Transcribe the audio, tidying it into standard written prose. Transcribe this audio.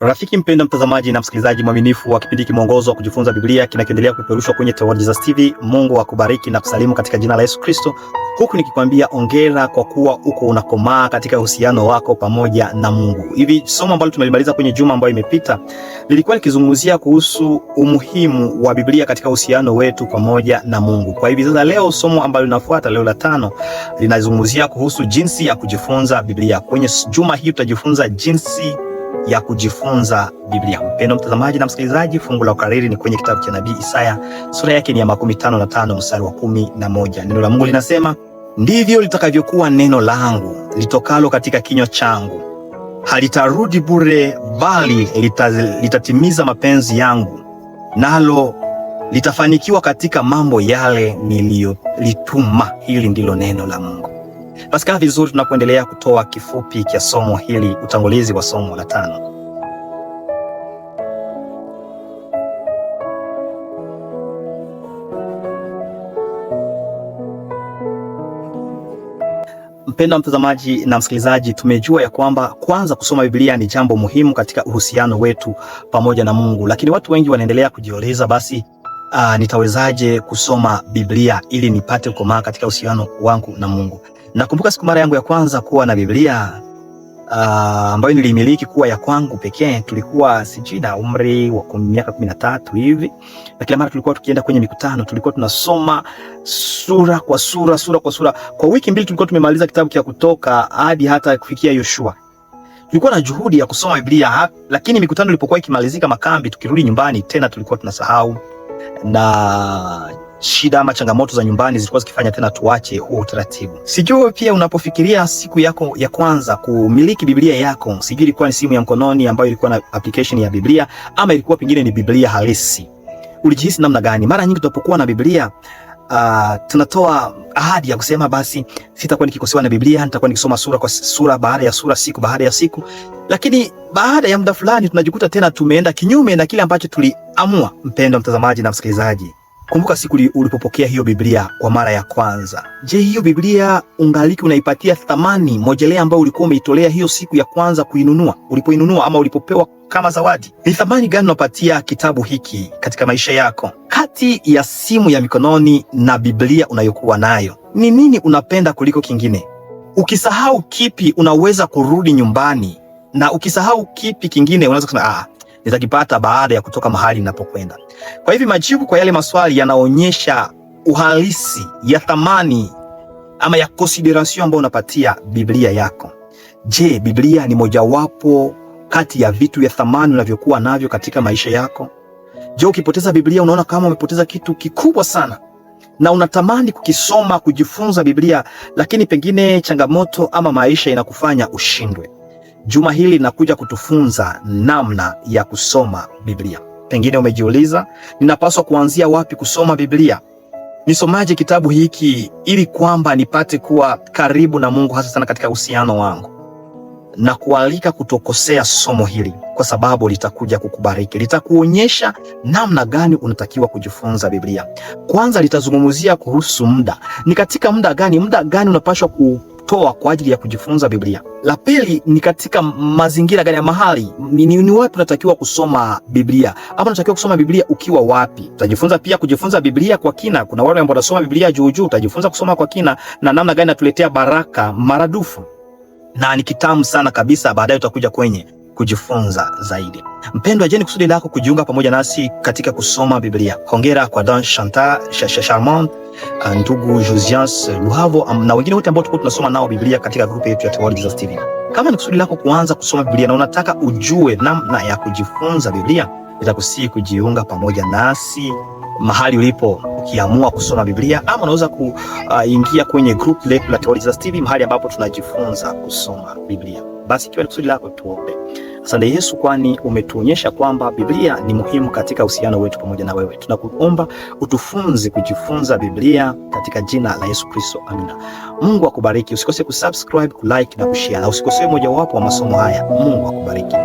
Rafiki mpenda mtazamaji na msikilizaji mwaminifu wa kipindi Mwongozo wa kujifunza Biblia kinachoendelea kupeperushwa kwenye Theologies TV. Mungu akubariki na kusalimu katika jina la Yesu Kristo. Huku nikikwambia ongera kwa kuwa uko unakomaa katika uhusiano wako pamoja na Mungu. Hivi somo ambalo tumelimaliza kwenye juma ambayo imepita lilikuwa likizungumzia kuhusu umuhimu wa Biblia katika uhusiano wetu pamoja na Mungu. Kwa hivi sasa leo somo ambalo linafuata, leo la 5, linazungumzia kuhusu jinsi ya kujifunza Biblia. Kwenye juma hii tutajifunza jinsi ya kujifunza Biblia. Mpendwa mtazamaji na msikilizaji, fungu la ukariri ni kwenye kitabu cha Nabii Isaya, sura yake ni ya 55 mstari wa 11. Neno la Mungu linasema, ndivyo litakavyokuwa neno langu litokalo katika kinywa changu, halitarudi bure, bali litatimiza mapenzi yangu, nalo litafanikiwa katika mambo yale niliyolituma. Hili ndilo neno la Mungu. Basi kaa vizuri tunapoendelea kutoa kifupi cha somo hili, utangulizi wa somo la 5. Mpendwa mtazamaji na msikilizaji, tumejua ya kwamba kwanza kusoma Biblia ni jambo muhimu katika uhusiano wetu pamoja na Mungu. Lakini watu wengi wanaendelea kujiuliza, basi nitawezaje kusoma Biblia ili nipate kukomaa katika uhusiano wangu na Mungu? Nakumbuka siku mara yangu ya kwanza kuwa na Biblia ambayo nilimiliki kuwa ya kwangu pekee, tulikuwa sijui na umri wa miaka 13 hivi, na kila mara tulikuwa tukienda kwenye mikutano, tulikuwa tunasoma sura kwa sura, sura kwa sura. Kwa wiki mbili tulikuwa tumemaliza kitabu cha Kutoka hadi hata kufikia Yoshua. Tulikuwa na juhudi ya kusoma Biblia, lakini mikutano ilipokuwa ikimalizika, makambi, tukirudi nyumbani tena tulikuwa tunasahau, na shida ama changamoto za nyumbani zilikuwa zikifanya tena tuache huo utaratibu. Sijui pia unapofikiria siku yako ya kwanza kumiliki Biblia yako, sijui ilikuwa ni simu ya mkononi ambayo ilikuwa na application ya Biblia ama ilikuwa pengine ni Biblia halisi, ulijihisi namna gani? Mara nyingi tunapokuwa na Biblia tunatoa ahadi ya kusema, basi sitakuwa nikikosewa na Biblia, nitakuwa nikisoma sura kwa sura, baada ya sura, siku baada ya siku. Lakini baada ya muda fulani tunajikuta tena tumeenda kinyume na kile ambacho tuliamua. Mpendwa mtazamaji na msikilizaji, kumbuka siku ulipopokea hiyo Biblia kwa mara ya kwanza. Je, hiyo Biblia ungaliki unaipatia thamani mojelea ambayo ulikuwa umeitolea hiyo siku ya kwanza kuinunua? Ulipoinunua ama ulipopewa kama zawadi, ni thamani gani unapatia kitabu hiki katika maisha yako? Kati ya simu ya mikononi na Biblia unayokuwa nayo, ni nini unapenda kuliko kingine? Ukisahau kipi unaweza kurudi nyumbani, na ukisahau kipi kingine unaweza kusema nitakipata baada ya kutoka mahali ninapokwenda. Kwa hivyo majibu kwa yale maswali yanaonyesha uhalisi ya thamani ama ya consideration ambayo unapatia Biblia yako. Je, Biblia ni mojawapo kati ya vitu vya thamani unavyokuwa navyo katika maisha yako? Je, ukipoteza Biblia unaona kama umepoteza kitu kikubwa sana na unatamani kukisoma, kujifunza Biblia, lakini pengine changamoto ama maisha inakufanya ushindwe? Juma hili linakuja kutufunza namna ya kusoma Biblia. Pengine umejiuliza, ninapaswa kuanzia wapi kusoma Biblia? Nisomaje kitabu hiki ili kwamba nipate kuwa karibu na Mungu, hasa sana katika uhusiano wangu? Na kualika kutokosea somo hili, kwa sababu litakuja kukubariki, litakuonyesha namna gani unatakiwa kujifunza Biblia. Kwanza litazungumzia kuhusu muda. Ni katika muda gani unapaswa kutoa kwa ajili ya kujifunza Biblia? La pili ni katika mazingira gani ya mahali, ni wapi unatakiwa kusoma Biblia, ama unatakiwa kusoma Biblia ukiwa wapi? Utajifunza pia kujifunza Biblia kwa kina. Kuna wale ambao wanasoma Biblia juu juu, utajifunza kusoma kwa kina na namna gani natuletea baraka maradufu, na ni kitamu sana kabisa. Baadaye utakuja kwenye kujifunza zaidi. Mpendwa, je, ni kusudi lako kujiunga pamoja nasi katika kusoma Biblia? Hongera kwa Dan Charmant, ndugu Josias Luhavo na wengine wote ambao tulikuwa tunasoma nao Biblia katika grupu yetu ya Theologies TV. Kama ni kusudi lako kuanza kusoma Biblia na unataka ujue namna ya kujifunza Biblia, nitakusihi kujiunga pamoja nasi mahali ulipo ukiamua kusoma Biblia, ama unaweza kuingia kwenye group letu la Theologies TV, mahali ambapo tunajifunza kusoma Biblia. Basi ikiwa ni kusudi lako, tuombe. Asante Yesu, kwani umetuonyesha kwamba Biblia ni muhimu katika uhusiano wetu pamoja na wewe. Tunakuomba utufunze kujifunza Biblia katika jina la Yesu Kristo, amina. Mungu akubariki. Usikose kusubscribe, kulike na kushare, na usikose mojawapo wa masomo haya. Mungu akubariki.